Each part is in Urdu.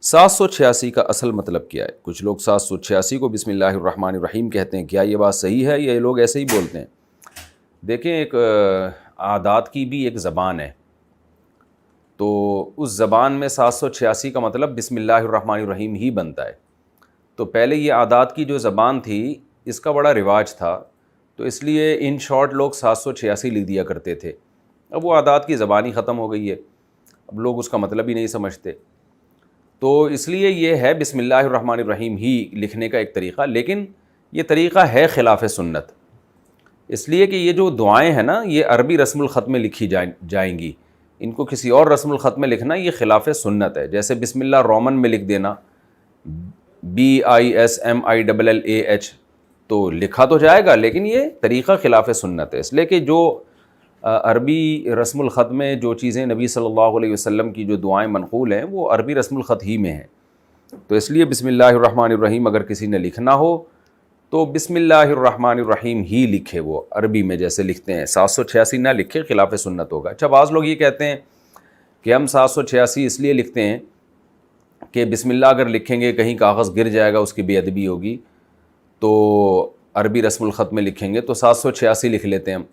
786 کا اصل مطلب کیا ہے؟ کچھ لوگ 786 کو بسم اللہ الرحمن الرحیم کہتے ہیں، کیا یہ بات صحیح ہے یا یہ لوگ ایسے ہی بولتے ہیں؟ دیکھیں، ایک عادات کی بھی ایک زبان ہے، تو اس زبان میں 786 کا مطلب بسم اللہ الرحمن الرحیم ہی بنتا ہے۔ تو پہلے یہ عادات کی جو زبان تھی اس کا بڑا رواج تھا، تو اس لیے ان شارٹ لوگ 786 لکھ دیا کرتے تھے۔ اب وہ عادات کی زبان ہی ختم ہو گئی ہے، اب لوگ اس کا مطلب ہی نہیں سمجھتے، تو اس لیے یہ ہے بسم اللہ الرحمن الرحیم ہی لکھنے کا ایک طریقہ، لیکن یہ طریقہ ہے خلاف سنت، اس لیے کہ یہ جو دعائیں ہیں نا یہ عربی رسم الخط میں لکھی جائیں گی، ان کو کسی اور رسم الخط میں لکھنا یہ خلاف سنت ہے۔ جیسے بسم اللہ رومن میں لکھ دینا BISMILLAH، تو لکھا تو جائے گا لیکن یہ طریقہ خلاف سنت ہے، اس لیے کہ جو عربی رسم الخط میں جو چیزیں نبی صلی اللہ علیہ وسلم کی جو دعائیں منقول ہیں وہ عربی رسم الخط ہی میں ہیں، تو اس لیے بسم اللہ الرحمن الرحیم اگر کسی نے لکھنا ہو تو بسم اللہ الرحمن الرحیم ہی لکھے، وہ عربی میں جیسے لکھتے ہیں، 786 نہ لکھے، خلاف سنت ہوگا۔ اچھا، بعض لوگ یہ کہتے ہیں کہ ہم 786 اس لیے لکھتے ہیں کہ بسم اللہ اگر لکھیں گے کہیں کاغذ گر جائے گا، اس کی بے ادبی ہوگی، تو عربی رسم الخط میں لکھیں گے تو 786 لکھ لیتے ہیں ہم،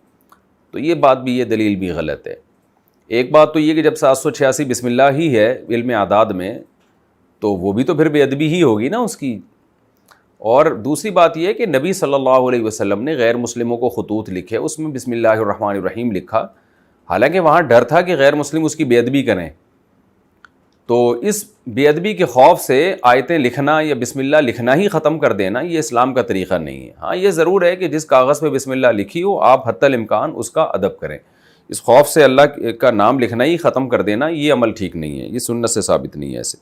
تو یہ بات بھی، یہ دلیل بھی غلط ہے۔ ایک بات تو یہ کہ جب 786 بسم اللہ ہی ہے علم اعداد میں، تو وہ بھی تو پھر بے ادبی ہی ہوگی نا اس کی۔ اور دوسری بات یہ ہے کہ نبی صلی اللہ علیہ وسلم نے غیر مسلموں کو خطوط لکھے، اس میں بسم اللہ الرحمن الرحیم لکھا، حالانکہ وہاں ڈر تھا کہ غیر مسلم اس کی بے ادبی کریں، تو اس بے ادبی کے خوف سے آیتیں لکھنا یا بسم اللہ لکھنا ہی ختم کر دینا یہ اسلام کا طریقہ نہیں ہے۔ ہاں، یہ ضرور ہے کہ جس کاغذ پہ بسم اللہ لکھی ہو آپ حتی الامکان اس کا ادب کریں، اس خوف سے اللہ کا نام لکھنا ہی ختم کر دینا یہ عمل ٹھیک نہیں ہے، یہ سنت سے ثابت نہیں ہے ایسے۔